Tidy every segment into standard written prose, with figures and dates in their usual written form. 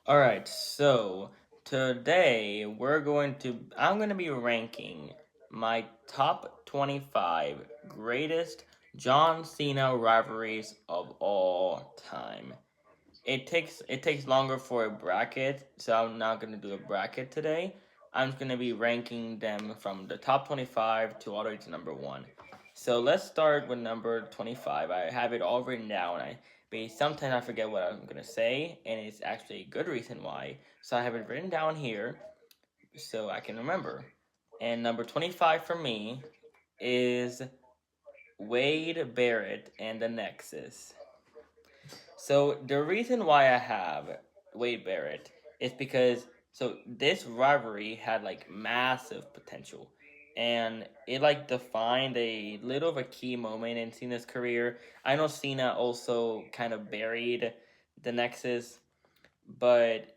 Alright, so today I'm going to be ranking my top 25 greatest John Cena rivalries of all time. It takes longer for a bracket, so I'm not going to do a bracket today. I'm just going to be ranking them from the top 25 to all the way to number 1. So let's start with number 25. I have it all written down. But sometimes I forget what I'm going to say, and it's actually a good reason why. So I have it written down here so I can remember. And number 25 for me is Wade Barrett and the Nexus. So the reason why I have Wade Barrett is because this rivalry had like massive potential, and it like defined a little of a key moment in Cena's career. I know Cena also kind of buried the Nexus, but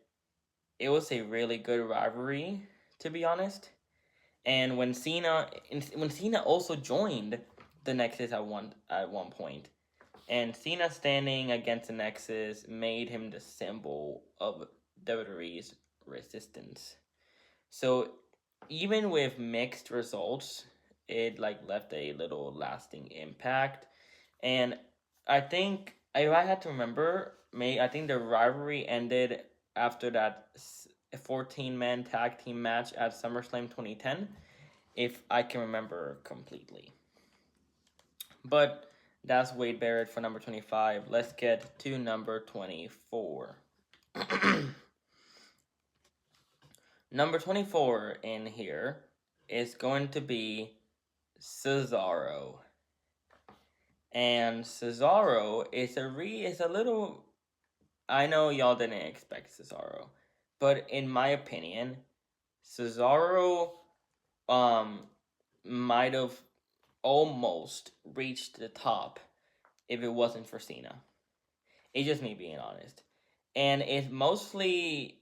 it was a really good rivalry, to be honest. And when Cena also joined the Nexus at one point, and Cena standing against the Nexus made him the symbol of WWE's resistance. So even with mixed results, it like left a little lasting impact. And I think if I had to remember, I think the rivalry ended after that 14-man tag team match at SummerSlam 2010, if I can remember completely. But that's Wade Barrett for number 25. Let's get to number 24. Number 24 in here is going to be Cesaro. And Cesaro is a little. I know y'all didn't expect Cesaro, but in my opinion, Cesaro might have almost reached the top if it wasn't for Cena. It's just me being honest. And it mostly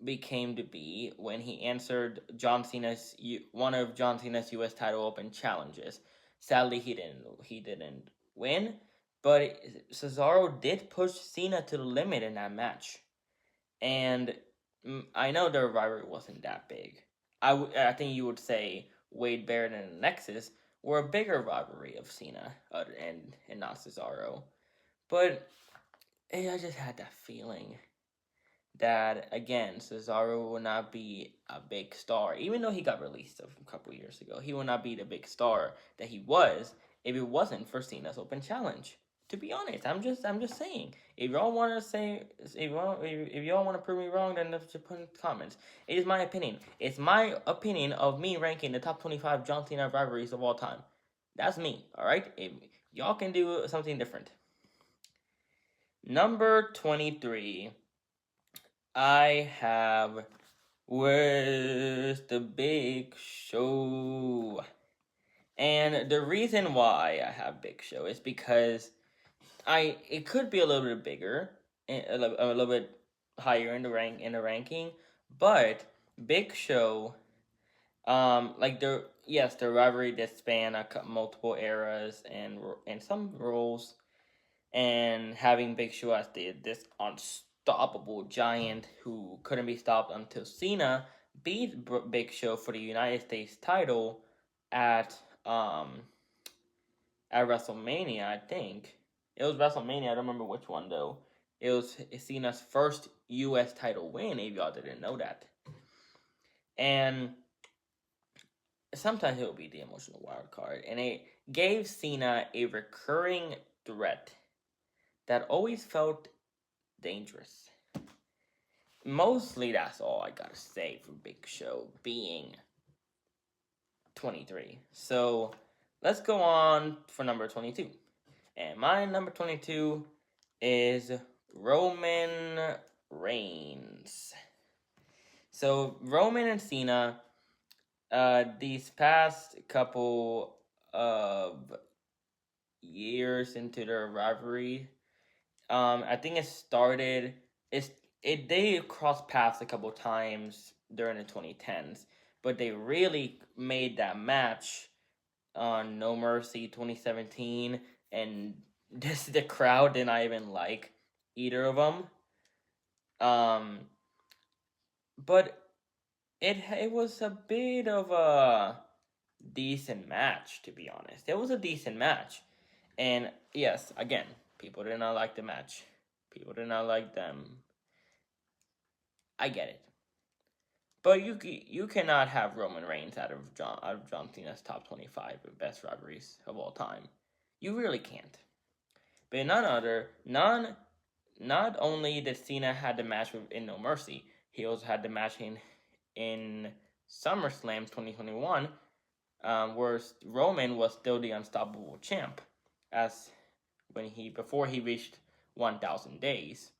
became to be when he answered one of John Cena's U.S. title open challenges. Sadly, he didn't win, but Cesaro did push Cena to the limit in that match. And I know their rivalry wasn't that big. I think you would say Wade Barrett and Nexus were a bigger rivalry of Cena and not Cesaro. But I just had that feeling that again Cesaro will not be a big star, even though he got released a couple years ago. He will not be the big star that he was if it wasn't for Cena's Open Challenge. To be honest, I'm just saying. If y'all want to say if y'all want to prove me wrong, then just put in the comments. It is my opinion. It's my opinion of me ranking the top 25 John Cena rivalries of all time. That's me. All right. If y'all can do something different. Number 23. I have Where's the Big Show? And the reason why I have Big Show is because it could be a little bit bigger, a little bit higher in the ranking, but Big Show, the rivalry that span multiple eras and some roles, and having Big Show as this unstoppable giant who couldn't be stopped until Cena beat Big Show for the United States title at um at WrestleMania. I think it was WrestleMania. I don't remember which one though. It was Cena's first U.S. title win. If y'all didn't know that, and sometimes it will be the emotional wild card, and it gave Cena a recurring threat that always felt dangerous. Mostly that's all I gotta say for Big Show being 23. So let's go on for number 22. And my number 22 is Roman Reigns. So Roman and Cena, these past couple of years into their rivalry, I think they crossed paths a couple times during the 2010s, but they really made that match on No Mercy 2017, and the crowd did not even like either of them. Um, but it was a bit of a decent match, to be honest. It was a decent match, and yes, again, people did not like the match. People did not like them. I get it, but you cannot have Roman Reigns out of John Cena's top 25 best rivalries of all time. You really can't. But not only did Cena had the match in No Mercy, he also had the match in SummerSlam 2021, where Roman was still the unstoppable champ, as before he reached 1,000 days.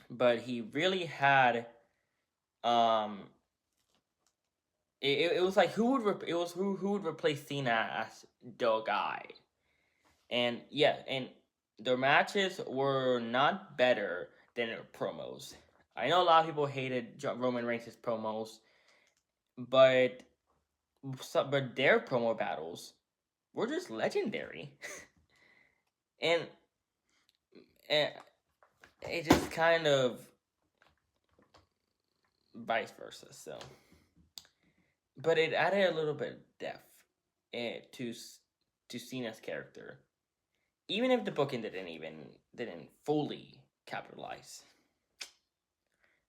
But he really had um. It was like who would replace Cena as the guy, and yeah, and their matches were not better than their promos. I know a lot of people hated Roman Reigns' promos, but but their promo battles were just legendary, and, and it just kind of vice versa. So, but it added a little bit of depth to Cena's character, even if the booking didn't fully capitalize.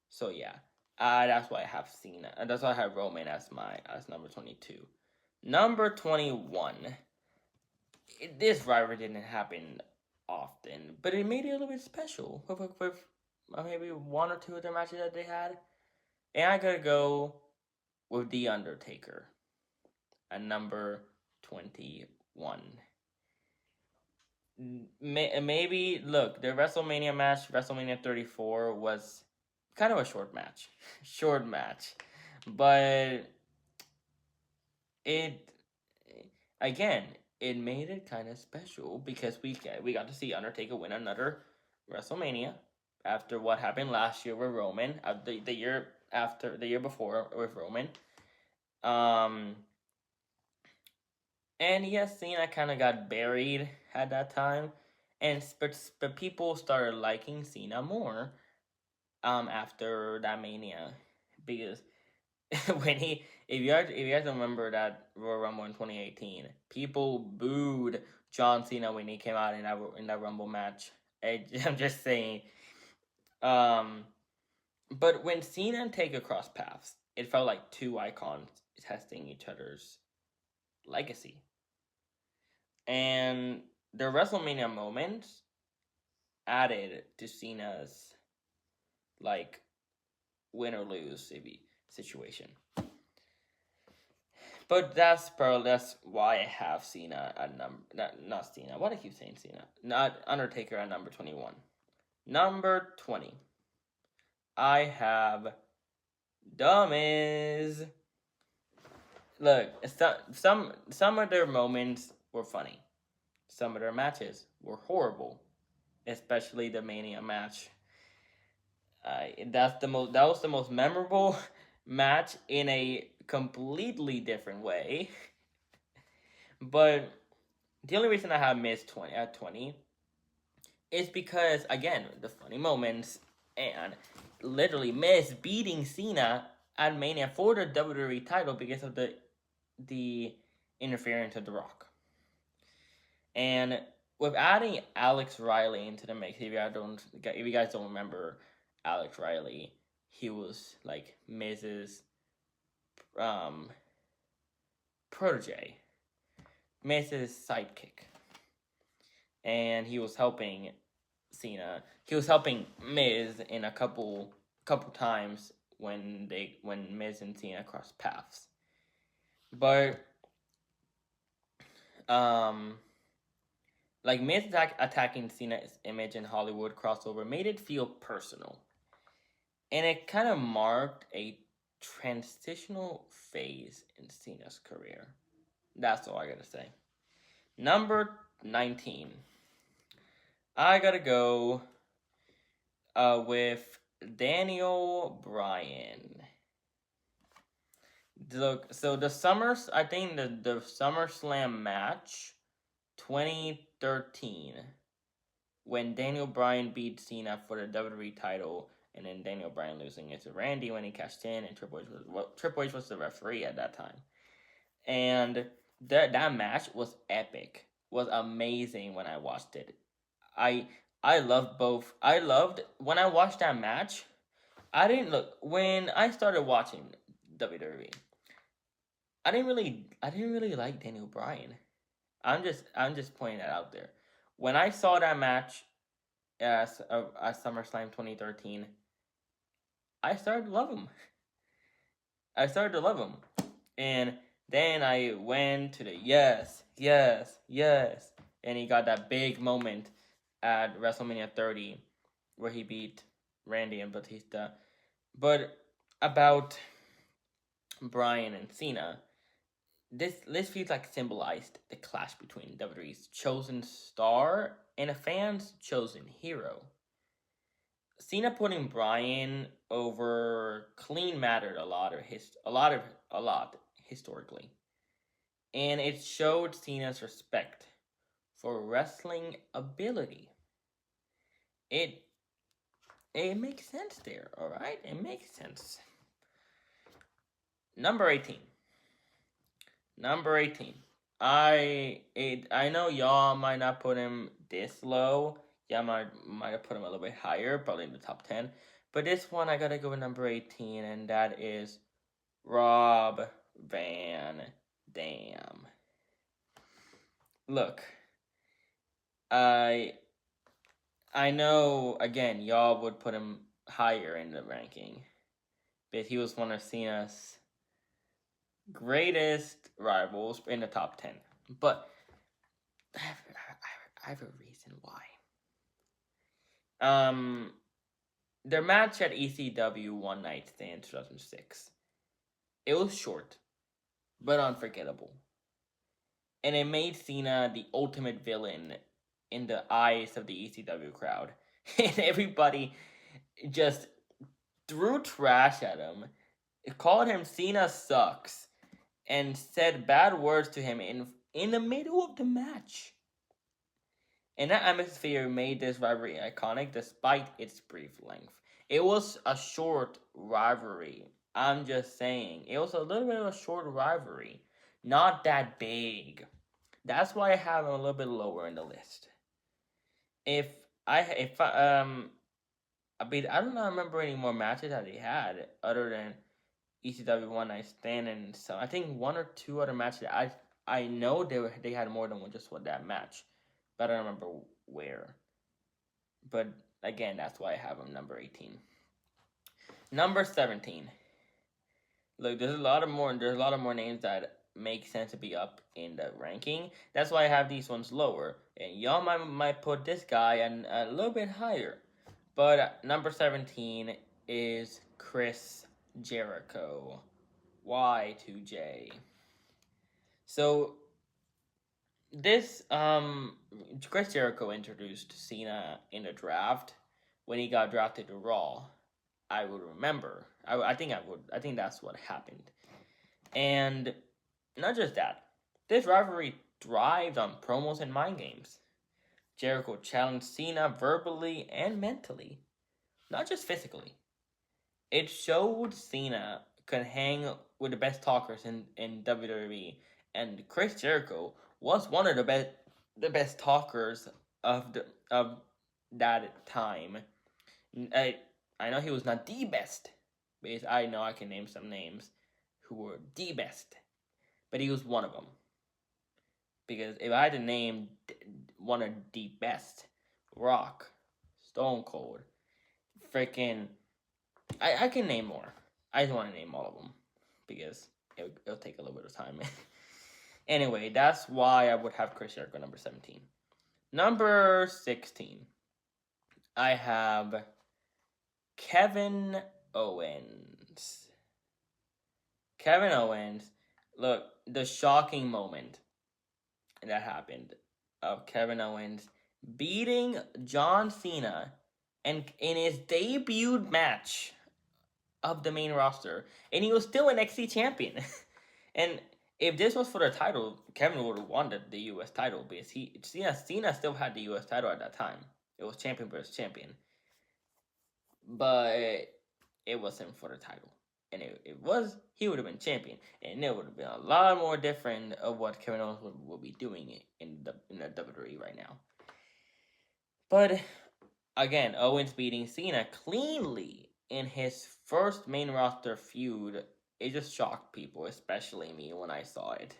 So yeah, that's why I have Cena. That's why I have Roman as number 22. Number 21. This rivalry didn't happen often, but it made it a little bit special with maybe one or two of the matches that they had. And I gotta go with The Undertaker at number 21. Maybe, look, the WrestleMania match, WrestleMania 34, was kind of a short match. Short match. But it, again, it made it kind of special because we got to see Undertaker win another WrestleMania after what happened last year with Roman, the year before with Roman. Um, and yes, Cena kind of got buried at that time, but people started liking Cena more after that Mania, because when if you guys remember that Royal Rumble in 2018, people booed John Cena when he came out in that Rumble match. I'm just saying. Um, but when Cena and Taker crossed paths, it felt like two icons testing each other's legacy, and the WrestleMania moments added to Cena's like win or lose situation. But that's why I have Cena at number not Cena. Why do I keep saying Cena? Not Undertaker at number 21. Number 20. I have The Miz. Look, some of their moments were funny. Some of their matches were horrible, especially the Mania match. That was the most memorable match in a completely different way. But the only reason I have Miz 20 at 20 is because, again, the funny moments and literally Miz beating Cena at Mania for the WWE title because of the interference of The Rock. And with adding Alex Riley into the mix, if you guys don't remember Alex Riley, he was like Miz's protege, Miz's sidekick, and he was helping Cena. He was helping Miz in a couple times when Miz and Cena crossed paths. But like Miz attacking Cena's image in Hollywood crossover made it feel personal, and it kind of marked a transitional phase in Cena's career. That's all I gotta say. Number 19. I gotta go with Daniel Bryan. Look, so I think the SummerSlam match 2013, when Daniel Bryan beat Cena for the WWE title and then Daniel Bryan losing it to Randy when he cashed in, and Triple H was the referee at that time, and that match was epic, was amazing when I watched it. I I loved both. I loved when I watched that match. I didn't look when I started watching WWE. I didn't really like Daniel Bryan. I'm just pointing that out there. When I saw that match at SummerSlam 2013, I started to love him. I started to love him, and then I went to the yes, yes, yes, and he got that big moment at WrestleMania 30 where he beat Randy and Batista. But about Bryan and Cena, this feels like symbolized the clash between WWE's chosen star and a fan's chosen hero. Cena putting Bryan over clean mattered a lot historically, and it showed Cena's respect for wrestling ability. It it makes sense there, all right? It makes sense. Number 18. Number 18. I know y'all might not put him this low. Y'all might have put him a little bit higher, probably in the top 10. But this one I gotta go with number 18, and that is Rob Van Dam. Look, I I know again y'all would put him higher in the ranking, but he was one of Cena's greatest rivals in the top 10. But I have a reason why. Their match at ECW One Night Stand 2006. It was short, but unforgettable. And it made Cena the ultimate villain in the eyes of the ECW crowd. And everybody just threw trash at him, called him Cena sucks, and said bad words to him in the middle of the match. And that atmosphere made this rivalry iconic despite its brief length. It was a short rivalry. I'm just saying. It was a little bit of a short rivalry. Not that big. That's why I have him a little bit lower in the list. If I mean, I don't remember any more matches that he had other than ECW One Night Stand, and so I think one or two other matches. I know they had more than just that match, but I don't remember where. But again, that's why I have him number 18. Number 17. Look, there's a lot of more names that make sense to be up in the ranking. That's why I have these ones lower, and y'all might put this guy a little bit higher. But number 17 is Chris Jericho, Y2J. So this Chris Jericho introduced Cena in the draft when he got drafted to Raw. I would remember. I think that's what happened. And not just that. This rivalry thrived on promos and mind games. Jericho challenged Cena verbally and mentally, not just physically. It showed Cena could hang with the best talkers in WWE, and Chris Jericho was one of the best talkers of that time. I know he was not the best, because I know I can name some names who were the best, but he was one of them. Because if I had to name one of the best, Rock, Stone Cold, freaking, I can name more. I just want to name all of them because it'll take a little bit of time. Anyway, that's why I would have Chris Jericho number 17. Number 16, I have Kevin Owens. Kevin Owens, look, the shocking moment that happened of Kevin Owens beating John Cena and in his debut match of the main roster, and he was still an NXT champion. And if this was for the title, Kevin would have won the US title because Cena still had the US title at that time. It was champion versus champion. but it wasn't for the title. And he would have been champion, and it would have been a lot more different of what Kevin Owens would be doing in the WWE right now. But again, Owens beating Cena cleanly in his first main roster feud, it just shocked people, especially me when I saw it.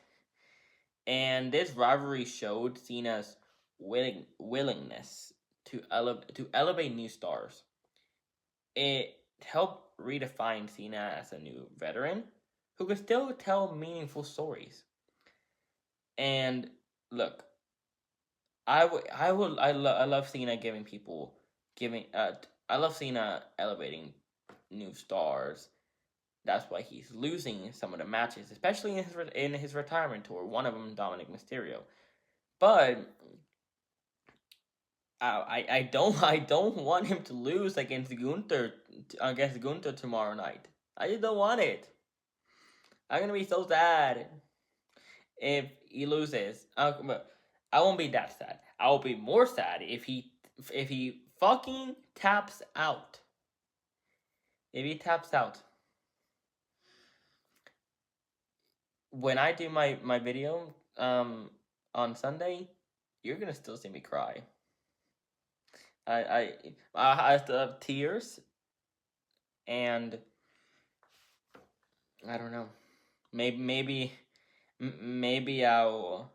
And this rivalry showed Cena's willingness to elevate new stars. It helped redefine Cena as a new veteran who could still tell meaningful stories. And look, I love Cena I love Cena elevating new stars. That's why he's losing some of the matches, especially in his retirement tour. One of them, Dominic Mysterio. But I don't want him to lose against Gunther tomorrow night. I just don't want it. I'm gonna be so sad if he loses. I won't be that sad. I will be more sad if he fucking taps out. If he taps out. When I do my video on Sunday, you're gonna still see me cry. I still have tears, and I don't know. Maybe I'll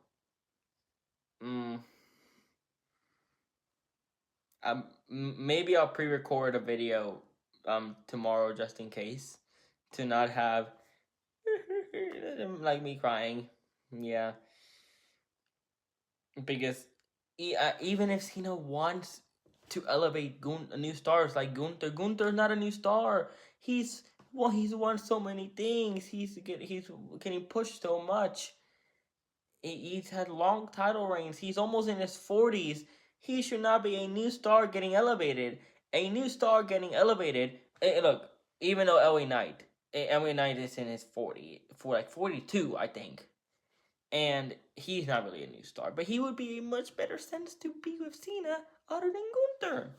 maybe I'll pre-record a video tomorrow just in case to not have like me crying. Yeah, because even if Cena wants to elevate new stars like Gunther's not a new star. He's won so many things. He's getting pushed so much. He's had long title reigns. He's almost in his 40s. He should not be a new star getting elevated. A new star getting elevated. Look, even though LA Knight is in his 42, I think. And he's not really a new star, but he would be a much better sense to be with Cena other than Gunther.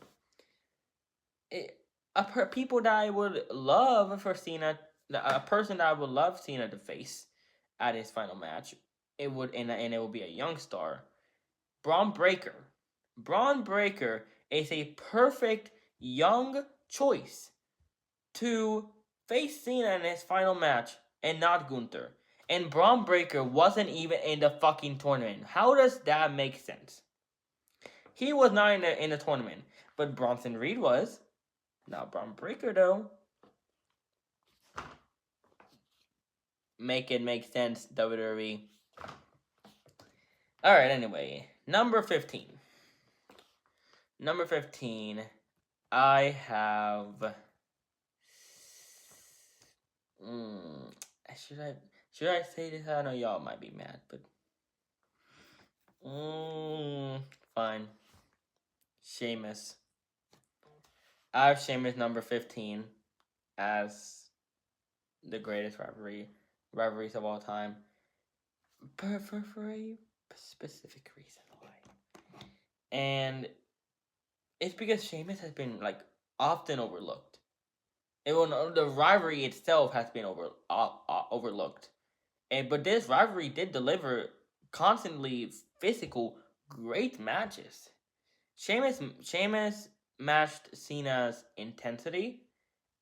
People that I would love for Cena, a person that I would love Cena to face at his final match, it would be a young star, Braun Breaker. Braun Breaker is a perfect young choice to face Cena in his final match and not Gunther. And Braun Breaker wasn't even in the fucking tournament. How does that make sense? He was not in the tournament, but Bronson Reed was. Not Braun Breaker though. Make it make sense, WWE. Alright, anyway. Number 15. Number 15, I have... Should I say this? I know y'all might be mad, but... fine. Sheamus. I have Sheamus number 15 as the greatest rivalries of all time. But for a specific reason why. And it's because Sheamus has been often overlooked. The rivalry itself has been overlooked. But this rivalry did deliver constantly physical, great matches. Sheamus matched Cena's intensity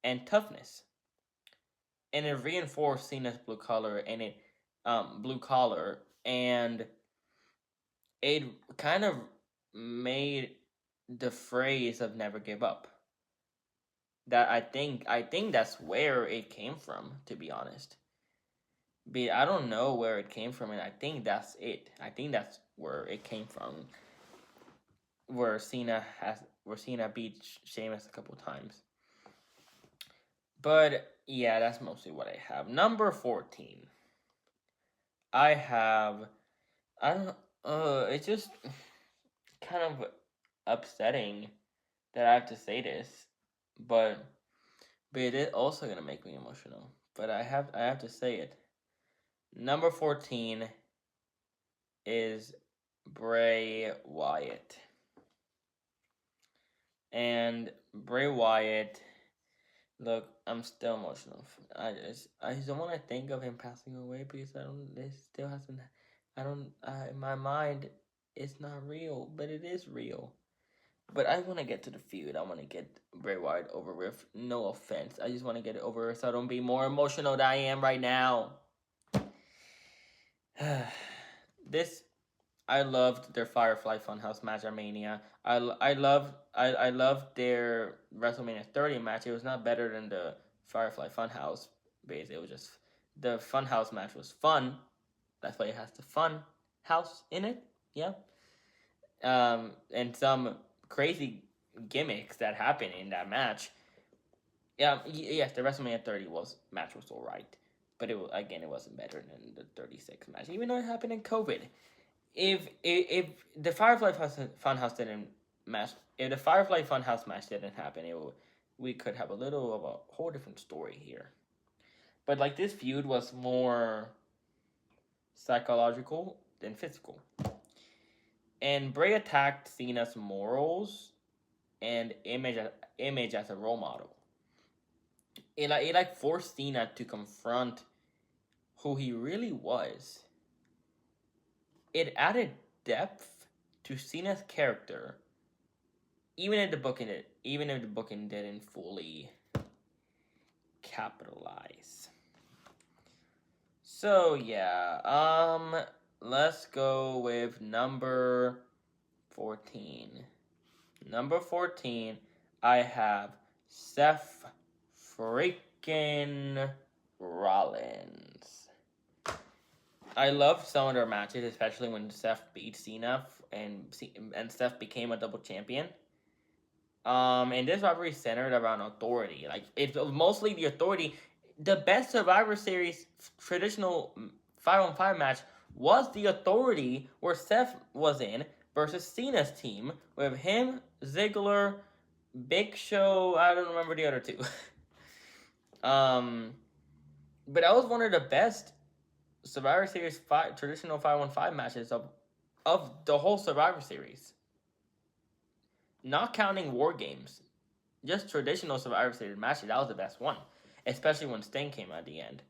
and toughness, and it reinforced Cena's blue collar, and it kind of made the phrase of "never give up." That I think that's where it came from, to be honest. But I don't know where it came from, and I think that's it. I think that's where it came from. Where Cena beat Sheamus a couple times. But yeah, that's mostly what I have. Number 14. I don't it's just kind of upsetting that I have to say this, but it is also gonna make me emotional. But I have to say it. Number 14 is Bray Wyatt. And Bray Wyatt. Look, I'm still emotional. I just don't want to think of him passing away because I don't. It still hasn't. I don't. In my mind, it's not real, but it is real. But I want to get to the feud. I want to get Bray Wyatt over with. No offense. I just want to get it over so I don't be more emotional than I am right now. This I loved their Firefly Funhouse match at Mania. I loved their WrestleMania 30 match. It was not better than the Firefly Funhouse base. It was just the Funhouse match was fun. That's why it has the fun house in it. Yeah. And some crazy gimmicks that happened in that match. Yeah, yes, the WrestleMania 30 match was alright, but it wasn't better than the 36 match, even though it happened in COVID. If the Firefly Funhouse didn't match, if the Firefly Funhouse match didn't happen, we could have a little of a whole different story here. But like this feud was more psychological than physical, and Bray attacked Cena's morals and image as a role model. It forced Cena to confront who he really was. It added depth to Cena's character, even if the booking didn't fully capitalize. So yeah, let's go with number 14. Number 14, I have Seth freaking Rollins. I loved some of their matches, especially when Seth beat Cena and Seth became a double champion. And this rivalry centered around authority. Like it's mostly the authority. The best Survivor Series traditional 5-on-5 match was the authority where Seth was in versus Cena's team with him, Ziggler, Big Show. I don't remember the other two. But that was one of the best Survivor Series traditional 5-on-5 matches of the whole Survivor Series. Not counting War Games. Just traditional Survivor Series matches, that was the best one. Especially when Sting came at the end.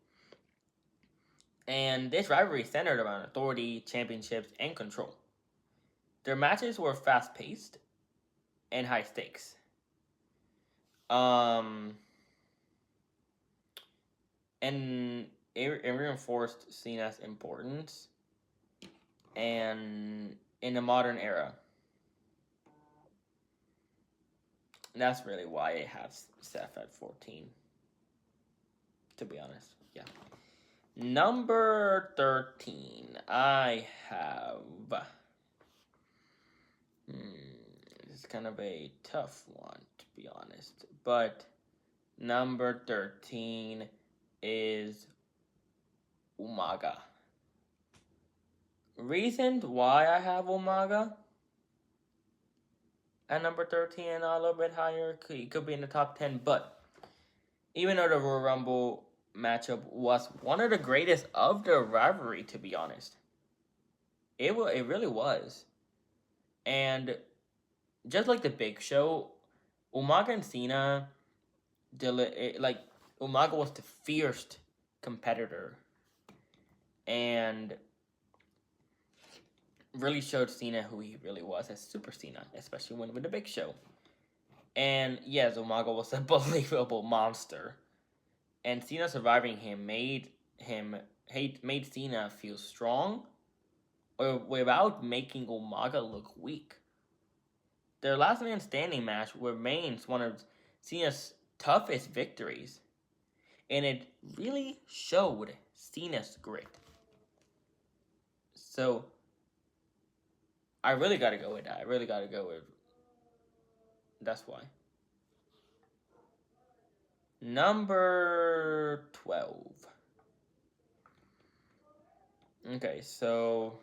And this rivalry centered around authority, championships, and control. Their matches were fast-paced and high stakes. And it reinforced Cena's importance and in the modern era. And that's really why I have Seth at 14. To be honest, yeah. Number 13, I have. It's kind of a tough one, to be honest. But number 13 is Umaga. Reason why I have Umaga at number 13 and a little bit higher, it could be in the top 10, but even though the Royal Rumble matchup was one of the greatest of the rivalry, to be honest, it really was. And just like the Big Show, Umaga and Cena, Umaga was the fierce competitor, and really showed Cena who he really was as Super Cena, especially when with the Big Show. And yes, Umaga was a believable monster, and Cena surviving him made Cena feel strong, without making Umaga look weak. Their last man standing match remains one of Cena's toughest victories, and it really showed Cena's grit. So I really gotta go with that. I really gotta go with. That's why. Number 12. Okay, so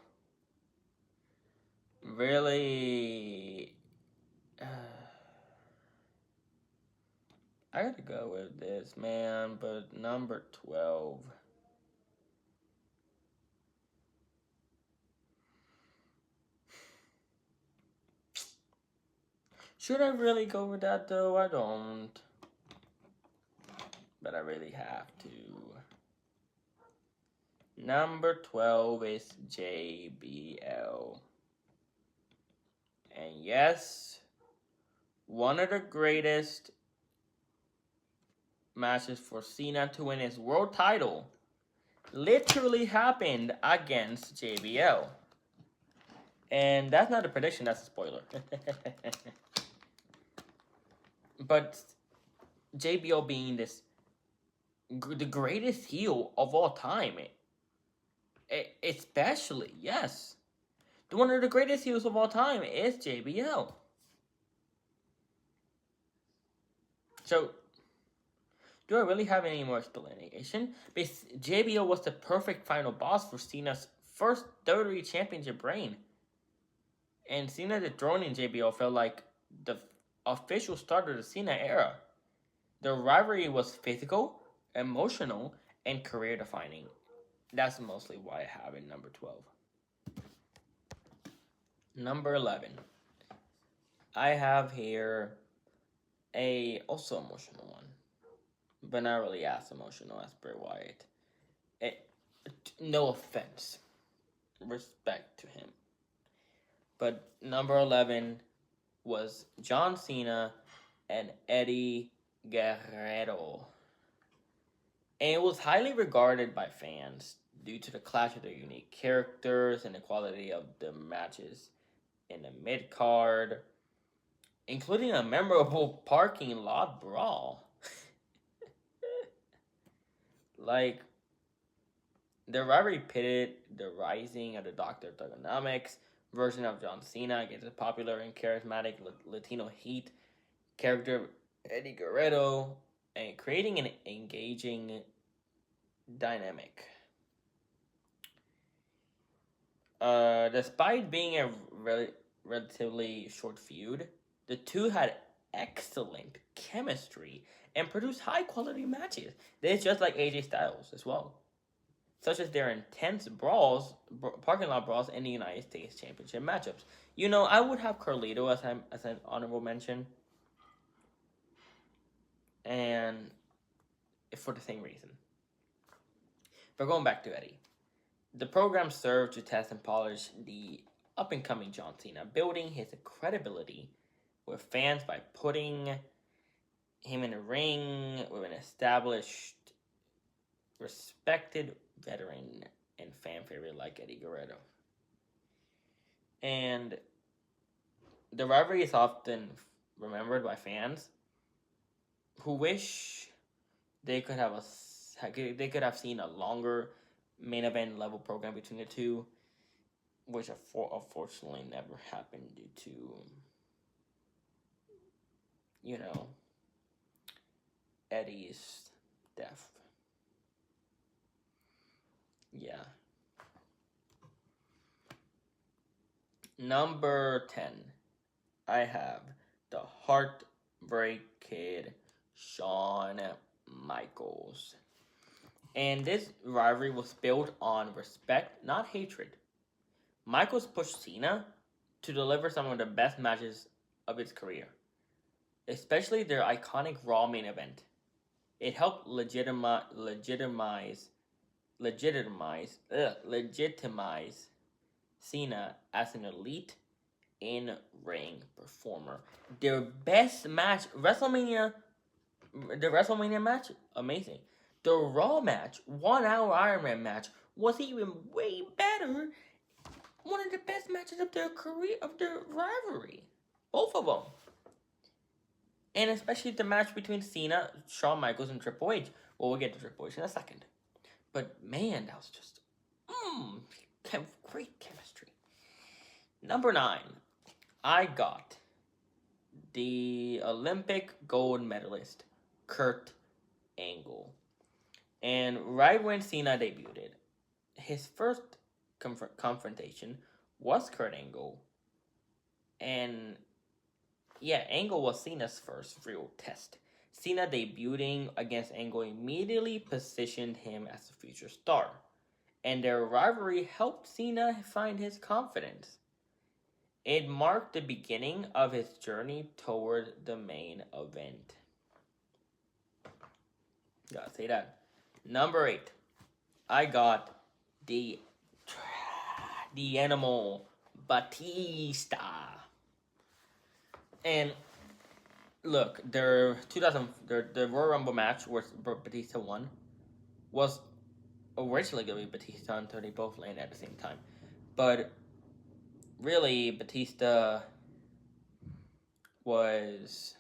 really, I gotta go with this, man. But number 12. Should I really go with that though? I don't. But I really have to. Number 12 is JBL. And yes, one of the greatest matches for Cena to win his world title literally happened against JBL. And that's not a prediction, that's a spoiler. But JBL being the greatest heel of all time, especially, yes. One of the greatest heels of all time is JBL. So, do I really have any more explanation? Because JBL was the perfect final boss for Cena's first WWE Championship reign. And Cena dethroning JBL felt like the official start of the Cena era. The rivalry was physical, emotional, and career defining. That's mostly why I have it number 12. Number 11. I have here a also emotional one, but not really as emotional as Bray Wyatt. No offense, respect to him. But number 11 was John Cena and Eddie Guerrero. And it was highly regarded by fans due to the clash of their unique characters and the quality of the matches in the mid-card, including a memorable parking lot brawl. Like, the rivalry pitted the rising of the Dr. Thugonomics version of John Cena against the popular and charismatic Latino Heat character Eddie Guerrero, and creating an engaging dynamic. Despite being a relatively short feud, the two had excellent chemistry and produced high quality matches. It's just like AJ Styles as well, such as their intense brawls, parking lot brawls, and the United States Championship matchups. You know, I would have Carlito as an honorable mention, and for the same reason. But going back to Eddie, the program served to test and polish the up-and-coming John Cena, building his credibility with fans by putting him in a ring with an established, respected veteran and fan favorite like Eddie Guerrero. And the rivalry is often remembered by fans who wish they could have seen a longer main event level program between the two, which unfortunately never happened due to, you know, Eddie's death. Yeah. Number 10, I have the Heartbreak Kid, Shawn Michaels. And this rivalry was built on respect, not hatred. Michaels pushed Cena to deliver some of the best matches of his career, especially their iconic Raw main event. It helped legitimize Cena as an elite in-ring performer. Their best match, the WrestleMania match, amazing. The Raw match, 1 hour Iron Man match, was even way better. One of the best matches of their career, of their rivalry. Both of them. And especially the match between Cena, Shawn Michaels, and Triple H. Well, we'll get to Triple H in a second. But man, that was just great chemistry. Number 9, I got the Olympic gold medalist, Kurt Angle. And right when Cena debuted, his first confrontation was Kurt Angle. And yeah, Angle was Cena's first real test. Cena debuting against Angle immediately positioned him as a future star. And their rivalry helped Cena find his confidence. It marked the beginning of his journey toward the main event. Gotta say that. Number 8, I got the animal Batista. And look, their Royal Rumble match where Batista won was originally gonna be Batista until they both landed at the same time. But really, Batista was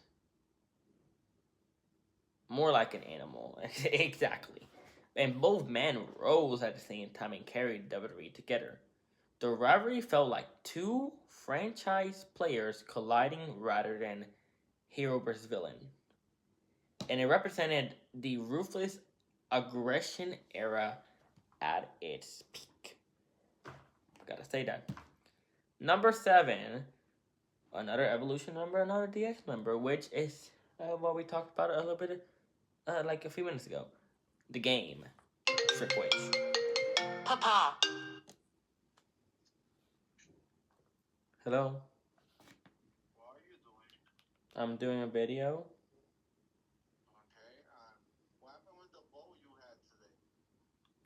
more like an animal. Exactly. And both men rose at the same time and carried WWE together. The rivalry felt like two franchise players colliding rather than hero versus villain. And it represented the ruthless aggression era at its peak. Gotta say that. Number 7, another Evolution member, another DX member, which is what we talked about a little bit like a few minutes ago. The Game, Triple H. Papa. Hello. What are you doing? I'm doing a video. Okay. What happened with the bowl you had today?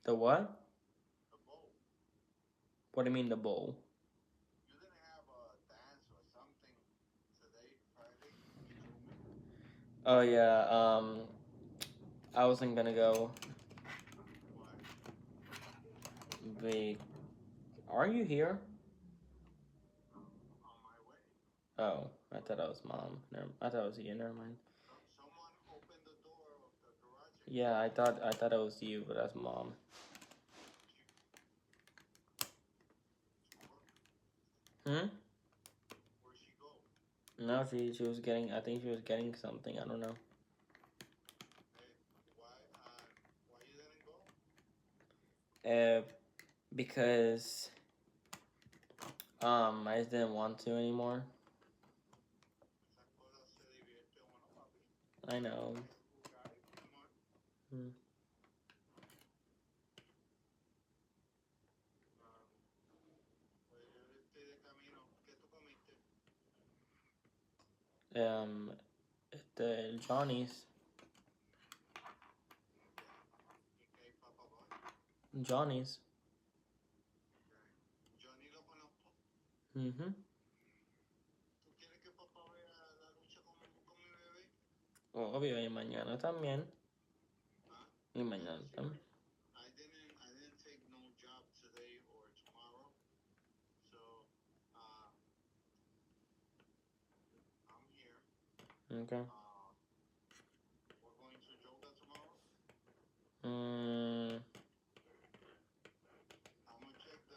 The what? The bowl. What do you mean the bowl? You didn't have a dance or something today, Friday? You told me. Oh yeah. I wasn't gonna go. Why? Are you here? On my way. Oh, I thought I was mom. I thought it was you. Never mind. Someone opened the door of the garage. Yeah, I thought it was you, but that's mom. Hmm? Where'd she go? No, she was getting. I think she was getting something. I don't know. Hey, why you didn't go? Because I just didn't want to anymore. I know. Hmm. The Johnny's. Johnny's. Johnny lo conozco. Mhm. ¿Tú quieres que papá vea la lucha con mi bebé? Obvio, y mañana también. ¿Ah? Y mañana también. I didn't take no job today or tomorrow, so I'm here. Okay. We're going to yoga tomorrow. I'm gonna check the.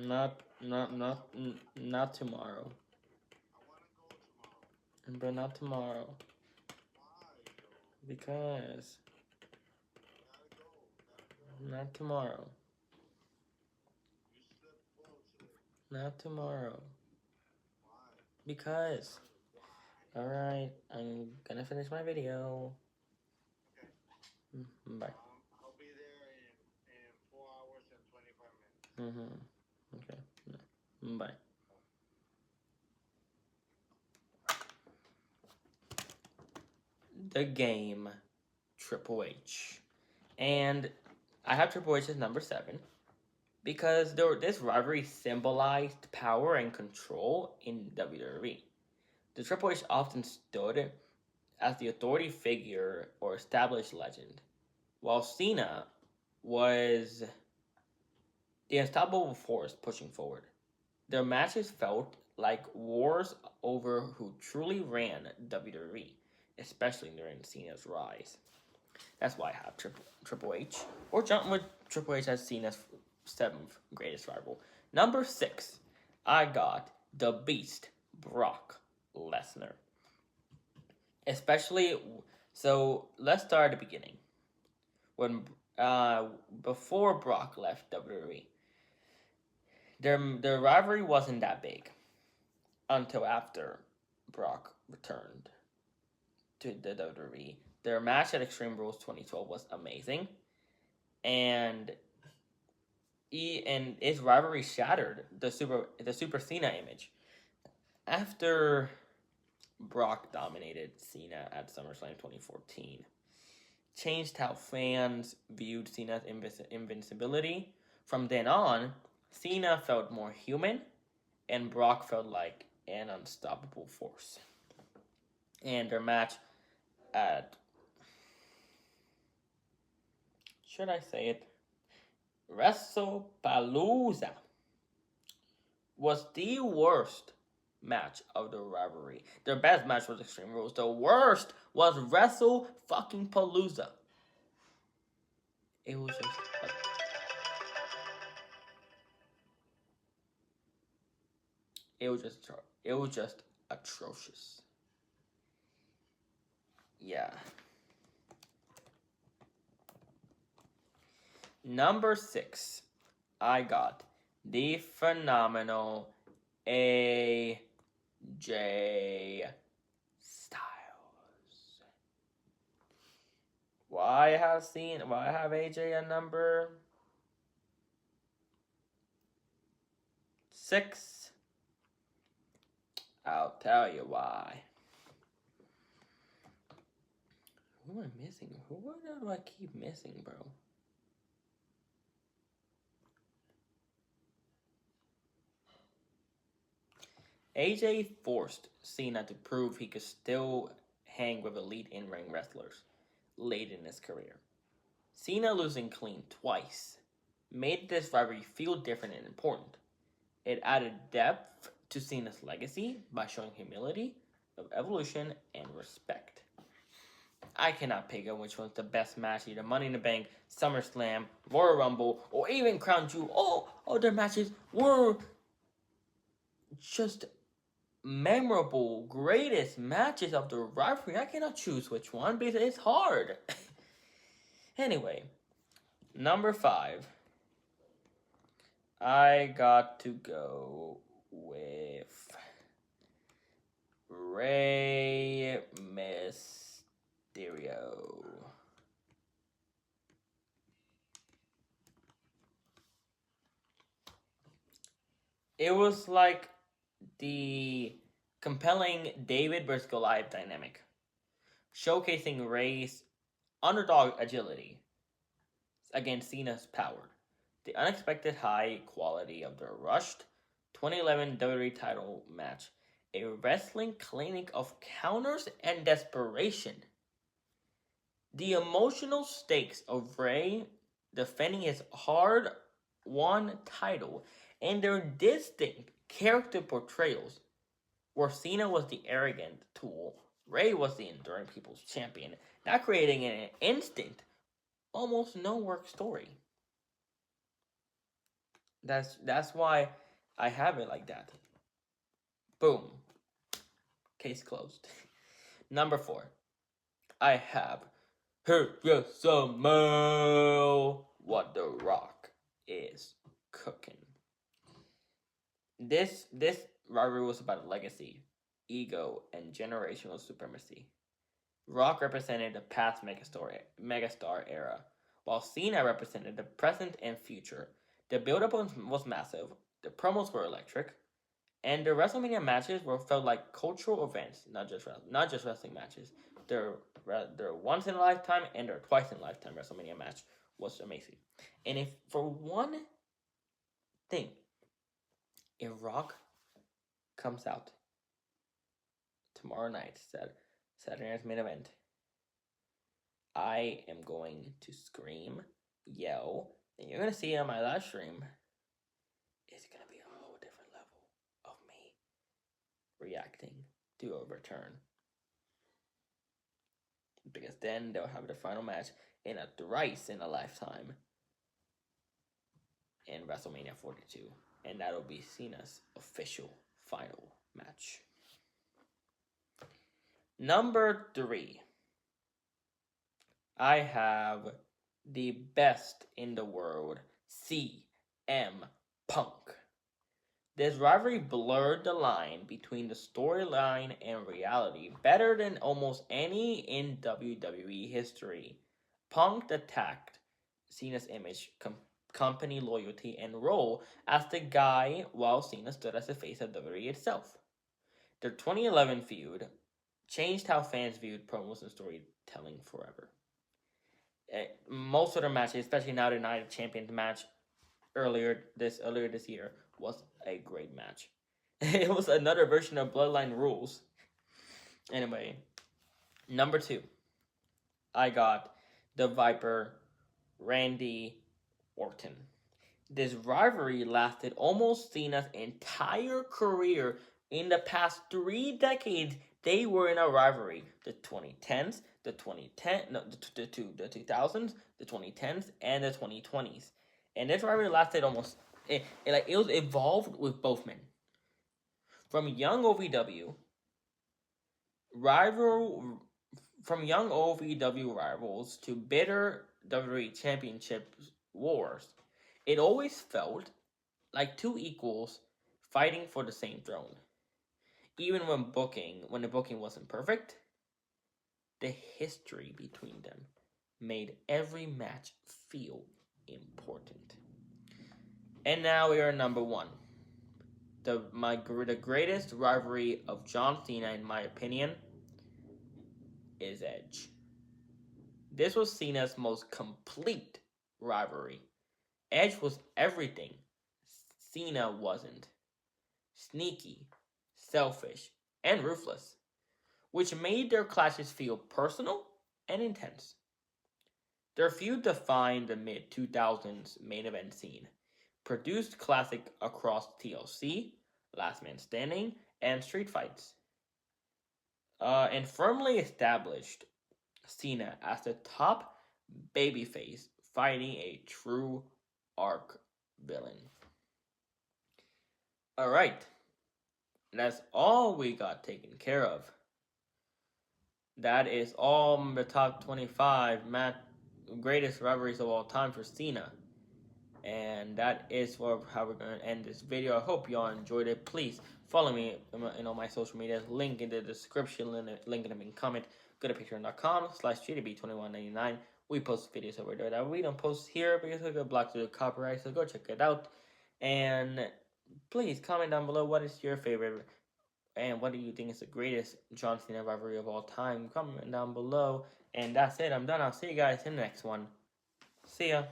Not tomorrow. I wanna go tomorrow. But not tomorrow. Why? Because. Gotta go. Not tomorrow. You slept well today. Not tomorrow. Why? Because. Why? Alright, I'm gonna finish my video. Okay. Bye. I'll be there in 4 hours and 25 minutes. Okay. Bye. The Game, Triple H. And I have Triple H as number 7 because this rivalry symbolized power and control in WWE. The Triple H often stood as the authority figure or established legend, while Cena was the unstoppable force pushing forward. Their matches felt like wars over who truly ran WWE, especially during Cena's rise. That's why I have Triple H, or John with Triple H as Cena's 7th greatest rival. Number 6, I got the Beast, Brock Lesnar. Especially, so let's start at the beginning. When before Brock left WWE, their rivalry wasn't that big until after Brock returned to the WWE. Their match at Extreme Rules 2012 was amazing, and And his rivalry shattered the Super Cena image after Brock dominated Cena at SummerSlam 2014. Changed how fans viewed Cena's invincibility. From then on, Cena felt more human, and Brock felt like an unstoppable force. And their match at, should I say it, WrestlePalooza was the worst match of the rivalry. Their best match was Extreme Rules. The worst was Wrestle fucking Palooza. It was just it was just atrocious. Yeah. Number 6, I got the phenomenal AJ Styles. Why have AJ at number 6? I'll tell you why. Who am I missing? What do I keep missing, bro? AJ forced Cena to prove he could still hang with elite in-ring wrestlers late in his career. Cena losing clean twice made this rivalry feel different and important. It added depth to Cena's legacy by showing humility, of evolution, and respect. I cannot pick on which one's the best match, either Money in the Bank, SummerSlam, Royal Rumble, or even Crown Jewel. All other matches were just memorable, greatest matches of the rivalry. I cannot choose which one because it's hard. Anyway, number 5, I got to go with Rey Mysterio. It was like the compelling David versus Goliath dynamic, showcasing Rey's underdog agility against Cena's power, the unexpected high quality of the rushed 2011 WWE title match, a wrestling clinic of counters and desperation. The emotional stakes of Rey defending his hard won title and their distinct character portrayals, where Cena was the arrogant tool, Rey was the enduring people's champion, not creating an instant, almost no work story. That's why I have it like that. Boom. Case closed. Number 4, I have Hurt Your Smell What The Rock Is Cooking. This rivalry was about legacy, ego, and generational supremacy. Rock represented the past megastar era, while Cena represented the present and future. The build-up was massive, the promos were electric, and the WrestleMania matches felt like cultural events, not just wrestling matches. Their once in a lifetime and their twice in a lifetime WrestleMania match was amazing. And if for one thing, if Rock comes out tomorrow night, Saturday night's main event, I am going to scream, yell, and you're gonna see it on my live stream. It's gonna be a whole different level of me reacting to a return. Because then they'll have the final match in a thrice in a lifetime in WrestleMania 42. And that'll be Cena's official final match. Number 3, I have the best in the world, CM Punk. This rivalry blurred the line between the storyline and reality better than almost any in WWE history. Punk attacked Cena's image company loyalty and role as the guy while Cena stood as the face of WWE itself. Their 2011 feud changed how fans viewed promos and storytelling forever. Most of their matches, especially now the United Champions match earlier this year, was a great match. It was another version of Bloodline Rules. Anyway, number two, I got the Viper, Randy Orton. This rivalry lasted almost Cena's entire career. In the past 3 decades, they were in a rivalry. The 2010s, the 2010, no, the 2000s, the 2010s, and the 2020s. And this rivalry lasted almost. It was evolved with both men. From young OVW rival, from young OVW rivals to bitter WWE Championship wars, it always felt like two equals fighting for the same throne. Even when the booking wasn't perfect, the history between them made every match feel important. And now we are number one. The greatest rivalry of John Cena, in my opinion, is Edge. This was Cena's most complete rivalry. Edge was everything Cena wasn't: sneaky, selfish, and ruthless, which made their clashes feel personal and intense. Their feud defined the mid 2000s main event scene, produced classic across TLC, Last Man Standing, and Street Fights, and firmly established Cena as the top babyface fighting a true arc villain. Alright, that's all we got taken care of. That is all the top 25 greatest rivalries of all time for Cena. And that is how we're going to end this video. I hope y'all enjoyed it. Please follow me in all my social media. Link in the description, link in the main comment. Go to patreon.com/GDB2199. We post videos over there that we don't post here because we got blocked due to copyright. So go check it out. And please comment down below what is your favorite and what do you think is the greatest John Cena rivalry of all time. Comment down below. And that's it. I'm done. I'll see you guys in the next one. See ya.